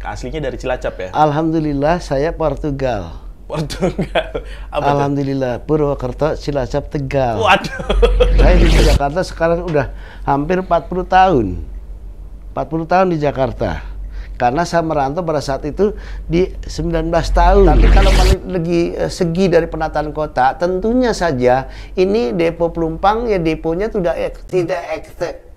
Aslinya dari Cilacap ya? Alhamdulillah saya Portugal. Portugal. Apa Alhamdulillah, Purwokerto, Cilacap, Tegal. Waduh. Saya di Jakarta sekarang udah hampir 40 tahun. 40 tahun di Jakarta. Karena saya merantau pada saat itu di 19 tahun. Tapi kalau lagi segi dari penataan kota, tentunya saja ini depo pelumpang ya deponya tidak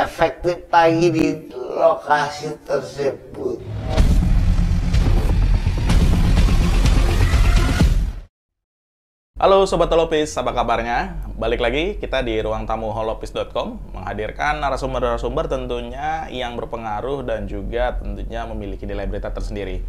efektif lagi di lokasi tersebut. Halo Sobat Holopis, apa kabarnya? Balik lagi kita di ruang tamu holopis.com menghadirkan narasumber-narasumber tentunya yang berpengaruh dan juga tentunya memiliki nilai berita tersendiri.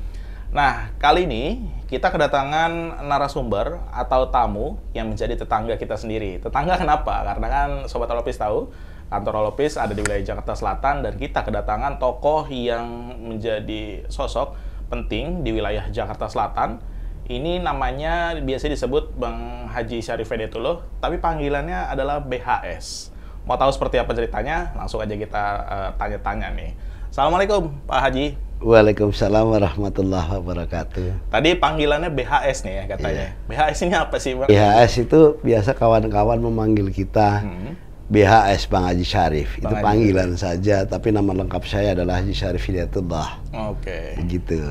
Nah, kali ini kita kedatangan narasumber atau tamu yang menjadi tetangga kita sendiri. Tetangga kenapa? Karena kan Sobat Holopis tahu, kantor Holopis ada di wilayah Jakarta Selatan dan kita kedatangan tokoh yang menjadi sosok penting di wilayah Jakarta Selatan. Ini namanya biasa disebut Bang Haji Syarif Hidayatullah, tapi panggilannya adalah BHS. Mau tahu seperti apa ceritanya? Langsung aja kita tanya-tanya nih. Assalamualaikum Pak Haji. Waalaikumsalam warahmatullahi wabarakatuh. Tadi panggilannya BHS nih ya katanya. Yeah. BHS ini apa sih Bang? BHS itu biasa kawan-kawan memanggil kita BHS Bang Haji Syarif. Itu panggilan saja, tapi nama lengkap saya adalah Haji Syarif Hidayatullah. Oke. Begitu.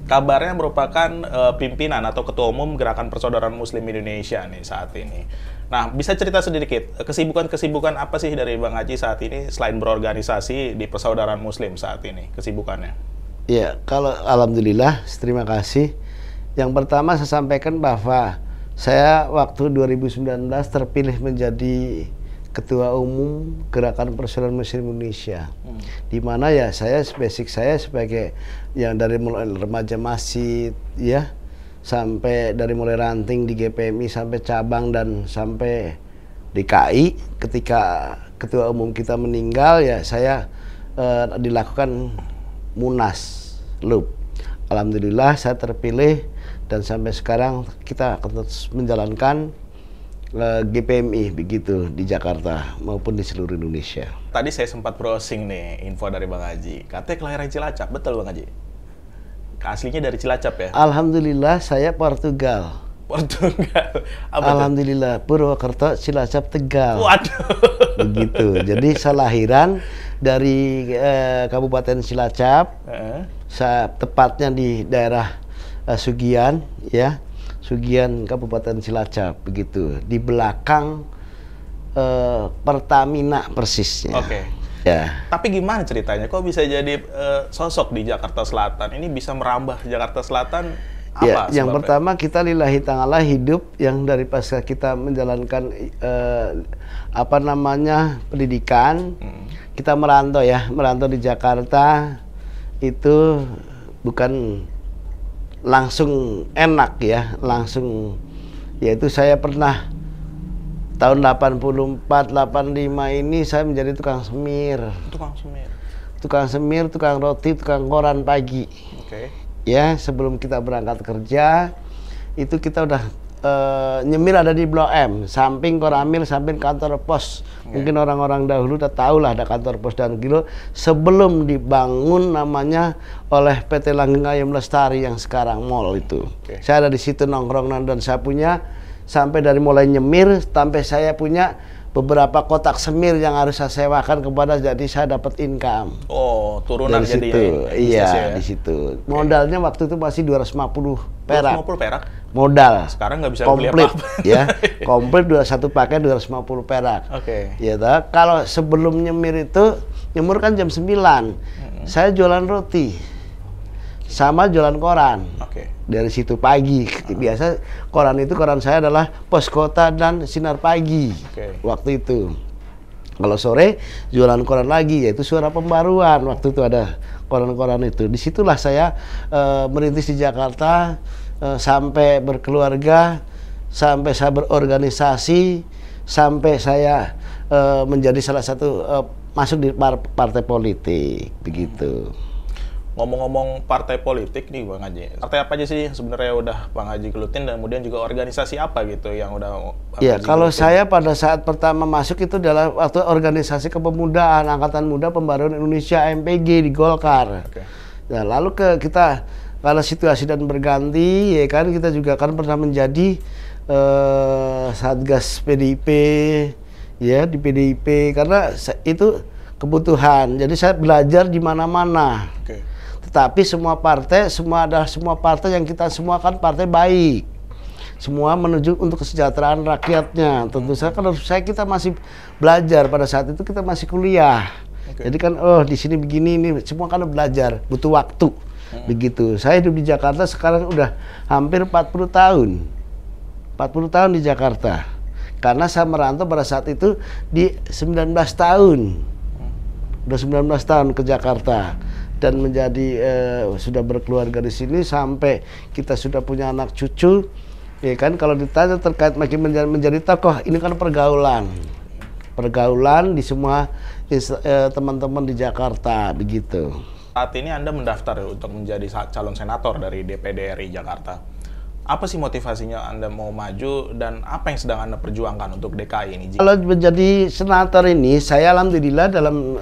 Kabarnya merupakan pimpinan atau ketua umum Gerakan Persaudaraan Muslim Indonesia nih saat ini. Nah, bisa cerita sedikit kesibukan apa sih dari Bang Haji saat ini selain berorganisasi di Persaudaraan Muslim saat ini kesibukannya? Ya, kalau alhamdulillah, terima kasih. Yang pertama saya sampaikan bahwa saya waktu 2019 terpilih menjadi Ketua Umum Gerakan Persaudaraan Muslim Indonesia, di mana ya basic saya sebagai yang dari mulai remaja masjid ya, sampai dari mulai ranting di GPMI sampai cabang dan sampai DKI. Ketika Ketua Umum kita meninggal ya saya dilakukan Munas Lup. Alhamdulillah saya terpilih dan sampai sekarang kita terus menjalankan GPMI begitu di Jakarta maupun di seluruh Indonesia. Tadi saya sempat browsing nih info dari Bang Haji. Katanya kelahiran Cilacap, betul Bang Haji? Aslinya dari Cilacap ya? Alhamdulillah saya Portugal. Portugal. Apa Alhamdulillah Purwokerto, Cilacap, Tegal. Waduh. Begitu. Jadi saya lahiran dari Kabupaten Cilacap, tepatnya di daerah Sugian ya. Sugian Kabupaten Cilacap begitu, di belakang Pertamina persisnya. Oke. Ya. Tapi gimana ceritanya? Kok bisa jadi sosok di Jakarta Selatan? Ini bisa merambah Jakarta Selatan apa? Ya, yang sebabnya? pertama kita lillahi ta'ala hidup yang dari pasca kita menjalankan pendidikan, kita merantau di Jakarta itu bukan langsung enak ya, yaitu saya pernah tahun 84, 85 ini saya menjadi tukang semir. Tukang roti, tukang koran pagi. Oke. Ya, sebelum kita berangkat kerja, itu kita udah nyemir ada di Blok M, samping Koramil, samping kantor pos. Mungkin orang-orang dahulu udah tahu lah ada kantor pos dan kilo sebelum dibangun namanya oleh PT Langgeng Ayam Lestari yang sekarang mall itu. Saya ada di situ nongkrong dan saya punya sampai dari mulai nyemir sampai saya punya beberapa kotak semir yang harus saya sewakan kepada, jadi saya dapat income. Oh, turunan dari jadi situ. Iya, ya? di situ. Modalnya waktu itu masih 250 perak. 250 perak? Modal. Sekarang nggak bisa beli komplit apa-apa. ya. Komplit satu paket 250 perak. Oke. Ya toh. Kalau sebelum nyemir itu, nyemur kan jam 9. Saya jualan roti. Sama jualan koran. Oke. Dari situ pagi. Biasa koran saya adalah Pos Kota dan Sinar Pagi. Waktu itu. Kalau sore jualan koran lagi, yaitu Suara Pembaruan. Waktu itu ada koran-koran itu. Disitulah saya merintis di Jakarta sampai berkeluarga, sampai saya berorganisasi, sampai saya menjadi salah satu masuk di partai politik begitu. Ngomong-ngomong partai politik nih Bang Haji, partai apa aja sih sebenarnya udah Bang Haji gelutin, dan kemudian juga organisasi apa gitu yang udah Bang ya, Haji kalau gelutin? saya pada saat pertama masuk itu adalah waktu organisasi kepemudaan Angkatan Muda Pembaruan Indonesia MPG di Golkar. Nah, lalu kita kalau situasi dan berganti, ya kan, kita juga kan pernah menjadi Satgas PDIP, ya, di PDIP, karena itu kebutuhan. Jadi saya belajar di mana-mana. Oke. Tetapi semua partai yang kita semua kan partai baik. Semua menuju untuk kesejahteraan rakyatnya. Tentu saja kalau kita masih belajar, pada saat itu kita masih kuliah. Oke. Jadi kan di sini begini, ini semua kan belajar, butuh waktu. Begitu. Saya hidup di Jakarta sekarang udah hampir 40 tahun. 40 tahun di Jakarta. Karena saya merantau pada saat itu di 19 tahun. Udah 19 tahun ke Jakarta. Dan menjadi sudah berkeluarga di sini sampai kita sudah punya anak cucu. Ya kan, kalau ditanya terkait makin menjadi tokoh, ini kan pergaulan. Pergaulan di semua teman-teman di Jakarta, begitu. Saat ini Anda mendaftar untuk menjadi calon senator dari DPD RI Jakarta. Apa sih motivasinya Anda mau maju dan apa yang sedang Anda perjuangkan untuk DKI ini? Kalau menjadi senator ini, saya alhamdulillah dalam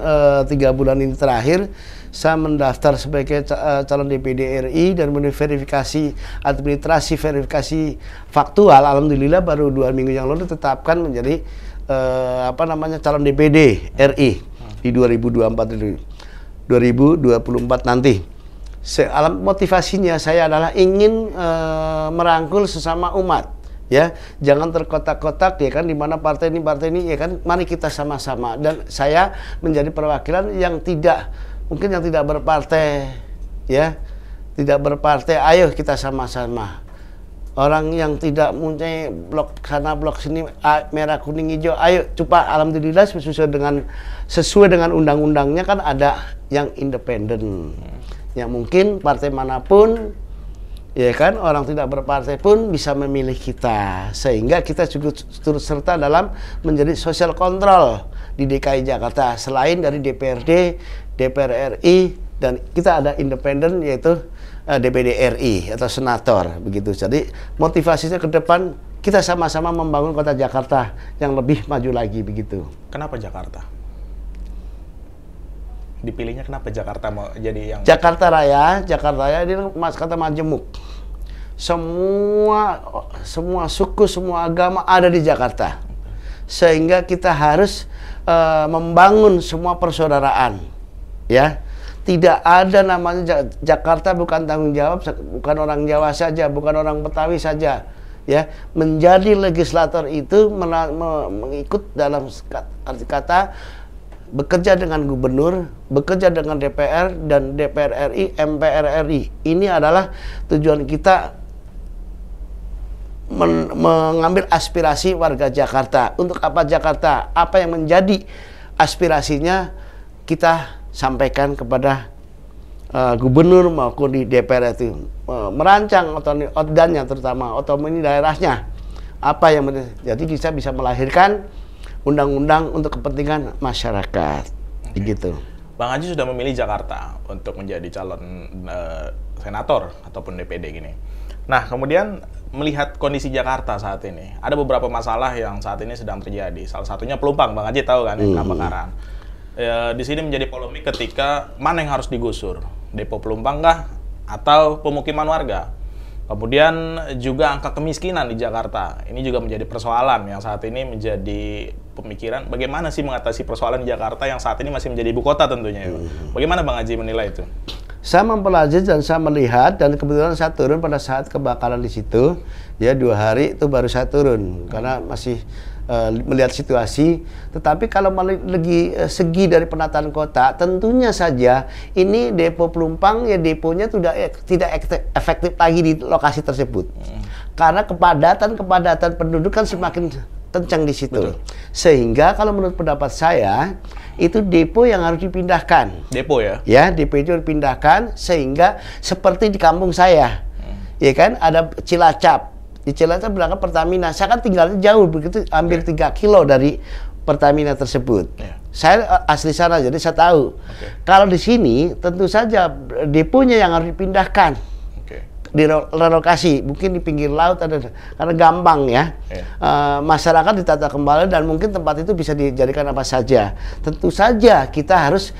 3 bulan ini terakhir, saya mendaftar sebagai calon DPD RI dan verifikasi administrasi, verifikasi faktual. Alhamdulillah baru 2 minggu yang lalu ditetapkan menjadi calon DPD RI di 2024 nanti. Motivasinya saya adalah ingin merangkul sesama umat, ya, jangan terkotak-kotak, ya kan, di mana partai ini, ya kan, mari kita sama-sama. Dan saya menjadi perwakilan yang tidak berpartai, ya, tidak berpartai. Ayo kita sama-sama. Orang yang tidak mempunyai blok sana blok sini, merah kuning hijau, ayo coba. Alhamdulillah sesuai dengan undang-undangnya kan ada yang independen, yang mungkin partai manapun, ya kan, orang tidak berpartai pun bisa memilih kita, sehingga kita juga turut serta dalam menjadi social control di DKI Jakarta. Selain dari DPRD, DPR RI, dan kita ada independen, yaitu DPD RI atau senator, begitu. Jadi motivasinya ke depan kita sama-sama membangun kota Jakarta yang lebih maju lagi, begitu. Kenapa Jakarta? Dipilihnya kenapa Jakarta mau jadi yang Jakarta Raya ini kata majemuk. Semua suku, semua agama ada di Jakarta. Sehingga kita harus membangun semua persaudaraan, ya. Tidak ada namanya Jakarta bukan tanggung jawab, bukan orang Jawa saja, bukan orang Betawi saja, ya. Menjadi legislator itu mengikut dalam arti kata bekerja dengan gubernur, bekerja dengan DPR dan DPR RI, MPR RI. Ini adalah tujuan kita, mengambil aspirasi warga Jakarta. Untuk apa Jakarta? Apa yang menjadi aspirasinya kita sampaikan kepada gubernur maupun di DPR itu, merancang otdannya, terutama otonomi daerahnya. Apa yang jadi kita bisa melahirkan undang-undang untuk kepentingan masyarakat, gitu. Bang Haji sudah memilih Jakarta untuk menjadi calon senator ataupun DPD gini. Nah, kemudian melihat kondisi Jakarta saat ini, ada beberapa masalah yang saat ini sedang terjadi. Salah satunya Pelumpang, Bang Haji tahu kan, kebakaran. Di sini menjadi polemik ketika mana yang harus digusur, depo Pelumpang kah atau pemukiman warga. Kemudian juga angka kemiskinan di Jakarta, ini juga menjadi persoalan yang saat ini menjadi pemikiran. Bagaimana sih mengatasi persoalan di Jakarta yang saat ini masih menjadi ibu kota tentunya, ya. Bagaimana Bang Haji menilai itu? Saya mempelajari dan saya melihat, dan kebetulan saya turun pada saat kebakaran di situ, ya 2 hari itu baru saya turun karena masih melihat situasi. Tetapi kalau lagi segi dari penataan kota, tentunya saja ini depo Pelumpang, ya deponya tidak efektif lagi di lokasi tersebut. Karena kepadatan penduduk kan semakin kencang di situ. Betul. Sehingga kalau menurut pendapat saya, itu depo yang harus dipindahkan. Depo ya? Ya, depo itu dipindahkan sehingga seperti di kampung saya. Ya kan, ada Cilacap. Di Cilacap belakang Pertamina. Saya kan tinggalnya jauh, begitu hampir 3 kilo dari Pertamina tersebut. Saya asli sana, jadi saya tahu. Kalau di sini tentu saja deponya yang harus dipindahkan. direlokasi, mungkin di pinggir laut ada, karena gampang ya. Masyarakat ditata kembali dan mungkin tempat itu bisa dijadikan apa saja. Tentu saja kita harus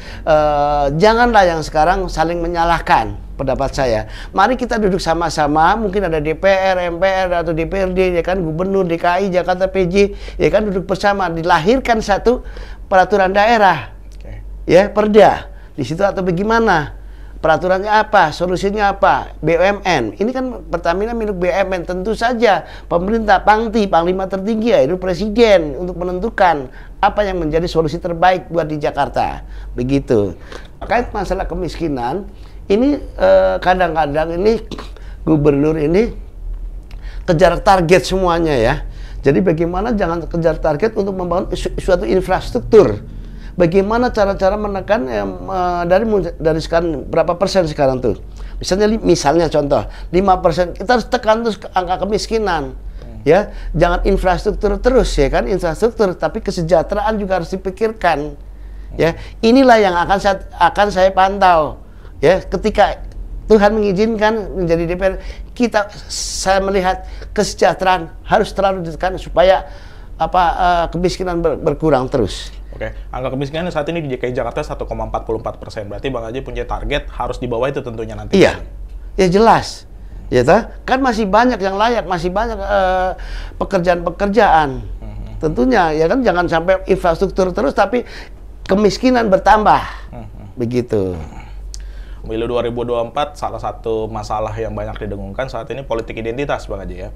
janganlah yang sekarang saling menyalahkan, pendapat saya. Mari kita duduk sama-sama, mungkin ada DPR, MPR atau DPRD, ya kan, Gubernur DKI, Jakarta PJ, ya kan, duduk bersama, dilahirkan satu peraturan daerah, ya, perda di situ atau bagaimana? Peraturannya apa? Solusinya apa? BUMN. Ini kan Pertamina milik BUMN. Tentu saja pemerintah, panglima tertinggi yaitu presiden untuk menentukan apa yang menjadi solusi terbaik buat di Jakarta. Begitu. Terkait masalah kemiskinan, ini kadang-kadang ini gubernur ini kejar target semuanya ya. Jadi bagaimana jangan kejar target untuk membangun suatu infrastruktur. Bagaimana cara-cara menekan dari sekarang berapa persen sekarang tuh? Misalnya contoh 5%, kita harus tekan terus angka kemiskinan. Ya, jangan infrastruktur terus ya kan, infrastruktur, tapi kesejahteraan juga harus dipikirkan. Ya, inilah yang akan saya pantau. Ya, ketika Tuhan mengizinkan menjadi DPR, saya melihat kesejahteraan harus terlalu ditekan supaya kemiskinan berkurang terus. Oke, angka kemiskinan saat ini di DKI Jakarta 1,44%. Berarti Bang Haji punya target harus di bawah itu tentunya nanti. Iya, ya jelas. Ya kan masih banyak yang layak, masih banyak pekerjaan-pekerjaan. Tentunya, ya kan, jangan sampai infrastruktur terus tapi kemiskinan bertambah. Begitu. Pemilu 2024 salah satu masalah yang banyak didengungkan saat ini politik identitas, Bang Haji ya.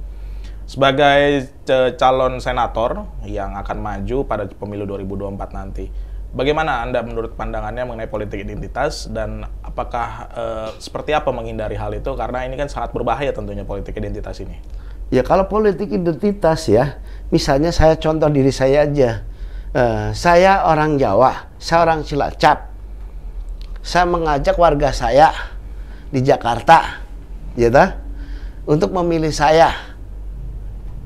Sebagai calon senator yang akan maju pada pemilu 2024 nanti, bagaimana Anda menurut pandangannya mengenai politik identitas dan apakah seperti apa menghindari hal itu? Karena ini kan sangat berbahaya tentunya politik identitas ini. Ya kalau politik identitas ya, misalnya saya contoh diri saya aja. Saya orang Jawa, saya orang Cilacap. Saya mengajak warga saya di Jakarta, ya untuk memilih saya.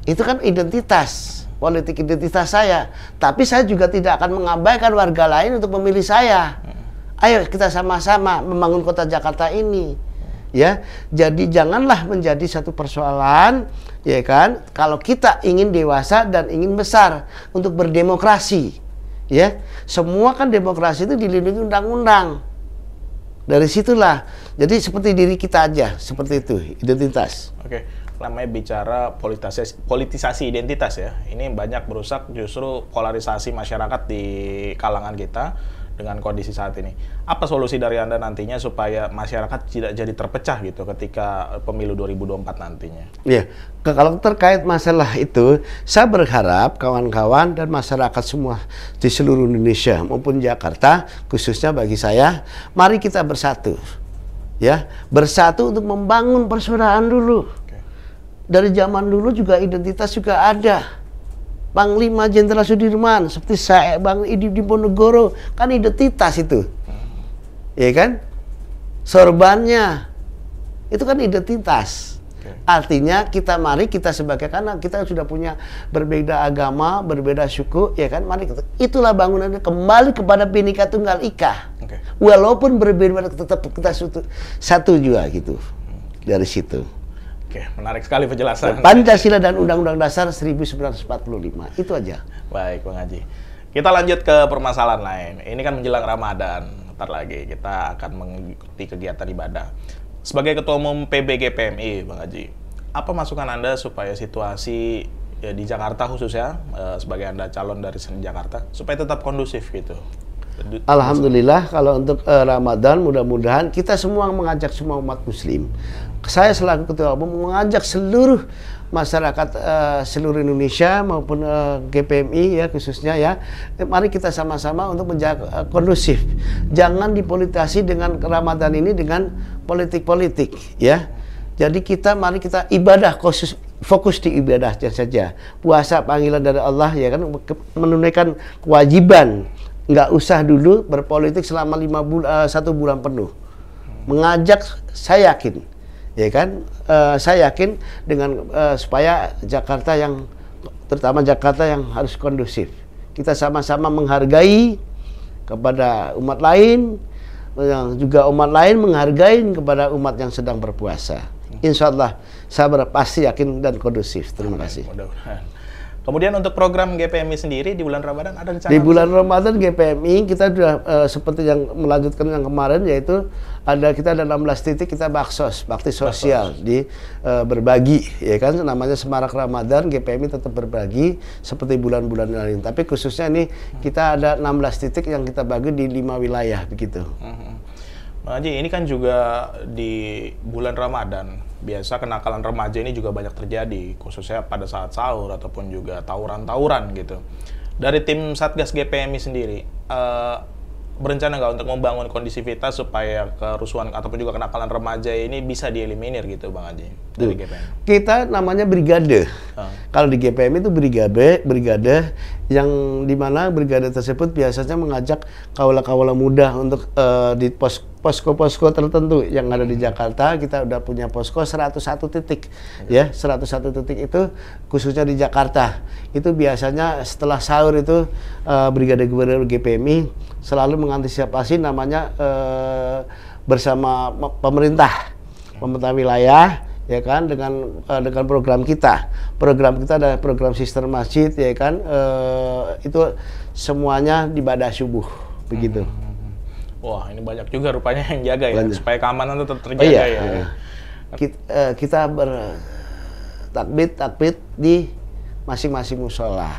Itu kan identitas, politik identitas saya. Tapi saya juga tidak akan mengabaikan warga lain untuk memilih saya. Ayo kita sama-sama membangun kota Jakarta ini. Ya, jadi janganlah menjadi satu persoalan, ya kan? Kalau kita ingin dewasa dan ingin besar untuk berdemokrasi, ya, semua kan demokrasi itu dilindungi undang-undang. Dari situlah, jadi seperti diri kita aja, seperti itu identitas. Oke. Namanya bicara politisasi identitas ya, ini banyak merusak justru polarisasi masyarakat di kalangan kita dengan kondisi saat ini. Apa solusi dari Anda nantinya supaya masyarakat tidak jadi terpecah gitu ketika pemilu 2024 nantinya? Iya, kalau terkait masalah itu, saya berharap kawan-kawan dan masyarakat semua di seluruh Indonesia maupun Jakarta, khususnya bagi saya, mari kita bersatu. Ya, bersatu untuk membangun persaudaraan dulu. Dari zaman dulu juga identitas juga ada. Panglima Jenderal Sudirman, seperti saya, Bang Idi Diponegoro, kan identitas itu. Ya kan? Sorbannya, itu kan identitas. Artinya mari kita sebagai, karena kita sudah punya berbeda agama, berbeda suku, ya kan? Mari itulah bangunannya kembali kepada Bhinneka Tunggal Ika. Walaupun berbeda tetap kita satu juga gitu. Dari situ. Oke, menarik sekali penjelasan. Pancasila dan Undang-Undang Dasar 1945, itu aja. Baik, Bang Haji. Kita lanjut ke permasalahan lain. Ini kan menjelang Ramadan, ntar lagi kita akan mengikuti kegiatan ibadah. Sebagai Ketua Umum PBG PMI, Bang Haji, apa masukan Anda supaya situasi ya, di Jakarta khususnya, sebagai Anda calon dari Jakarta, supaya tetap kondusif gitu? Alhamdulillah, kalau untuk Ramadan mudah-mudahan kita semua mengajak semua umat muslim. Saya selaku Ketua Umum mengajak seluruh masyarakat seluruh Indonesia maupun GPMI ya khususnya ya, mari kita sama-sama untuk menjaga kondusif. Jangan dipolitisasi dengan Ramadan ini dengan politik-politik ya. Jadi mari kita ibadah, fokus di ibadah saja. Puasa panggilan dari Allah ya kan, menunaikan kewajiban. Nggak usah dulu berpolitik selama 1 bulan penuh. Mengajak, saya yakin, ya kan, saya yakin dengan supaya Jakarta terutama Jakarta yang harus kondusif. Kita sama-sama menghargai kepada umat lain, yang juga umat lain menghargai kepada umat yang sedang berpuasa. Insya Allah, saya pasti yakin dan kondusif. Terima kasih. Mudah-mudahan. Kemudian untuk program GPMI sendiri di bulan Ramadan ada rencana? Di bulan Ramadan GPMI kita sudah seperti yang melanjutkan yang kemarin, yaitu kita ada 16 titik kita bakti sosial di berbagi, ya kan, namanya Semarak Ramadan. GPMI tetap berbagi seperti bulan-bulan lain, tapi khususnya ini kita ada 16 titik yang kita bagi di 5 wilayah begitu. Bang Haji, ini kan juga di bulan Ramadan, biasa kenakalan remaja ini juga banyak terjadi, khususnya pada saat sahur ataupun juga tawuran-tawuran gitu. Dari tim Satgas GPMI sendiri, berencana nggak untuk membangun kondisivitas supaya kerusuhan ataupun juga kenakalan remaja ini bisa dieliminir gitu, Bang Haji, dari GPMI? Kita namanya brigade. Kalau di GPMI itu brigade yang dimana brigade tersebut biasanya mengajak kaula-kaula muda untuk di posko-posko tertentu yang ada di Jakarta. Kita udah punya posko 101 titik, ya, 101 titik itu khususnya di Jakarta. Itu biasanya setelah sahur itu Brigade Gubernur GPMI selalu mengantisipasi namanya bersama pemerintah wilayah, ya kan, dengan program kita. Program kita adalah program Sister Masjid, ya kan, itu semuanya di ibadah subuh begitu. Wah, ini banyak juga rupanya yang jaga ya, supaya keamanan tetap terjaga. Oh, iya. Ya. Kita bertakbir di masing-masing musola.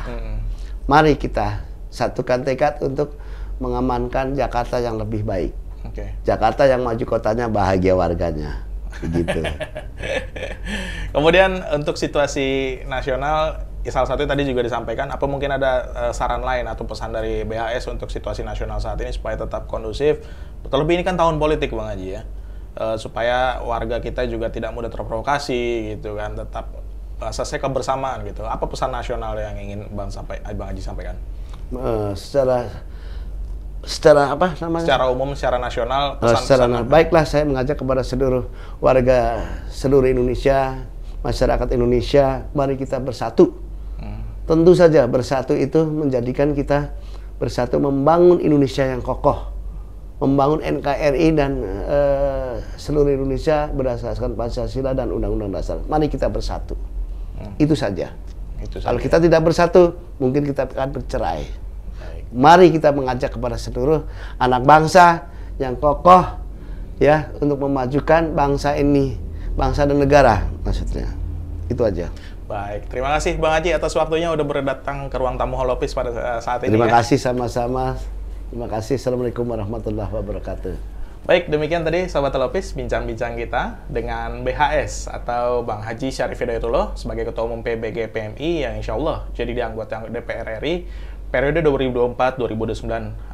Mari kita satukan tekad untuk mengamankan Jakarta yang lebih baik. Jakarta yang maju kotanya, bahagia warganya. Begitu. Kemudian untuk situasi nasional, salah satu tadi juga disampaikan, apa mungkin ada saran lain atau pesan dari BHS untuk situasi nasional saat ini supaya tetap kondusif? Terlebih ini kan tahun politik, Bang Haji, ya, supaya warga kita juga tidak mudah terprovokasi gitu kan, tetap asasnya kebersamaan gitu. Apa pesan nasional yang ingin Bang Haji sampaikan? Secara apa namanya? Secara umum, secara nasional. Baiklah, saya mengajak kepada seluruh warga seluruh Indonesia, masyarakat Indonesia, mari kita bersatu. Tentu saja bersatu itu menjadikan kita bersatu membangun Indonesia yang kokoh, membangun NKRI dan seluruh Indonesia berdasarkan Pancasila dan Undang-Undang Dasar. Mari kita bersatu. Itu saja. Kalau kita tidak bersatu, mungkin kita akan bercerai. Mari kita mengajak kepada seluruh anak bangsa yang kokoh, ya, untuk memajukan bangsa ini, bangsa dan negara maksudnya. Itu aja. Baik, terima kasih Bang Haji atas waktunya udah berdatang ke ruang tamu Holopis pada saat ini. Terima kasih sama-sama. Terima kasih. Assalamualaikum warahmatullahi wabarakatuh. Baik, demikian tadi Sobat Holopis bincang-bincang kita dengan BHS atau Bang Haji Syarif Hidayatullah sebagai Ketua Umum PBG PMI yang insya Allah jadi anggota DPR RI periode 2024-2029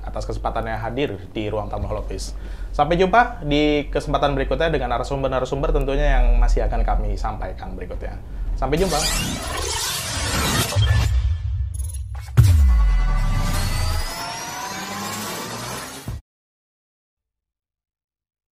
atas kesempatannya hadir di ruang tamu Holopis. Sampai jumpa di kesempatan berikutnya dengan narasumber-narasumber tentunya yang masih akan kami sampaikan berikutnya. Sampai jumpa.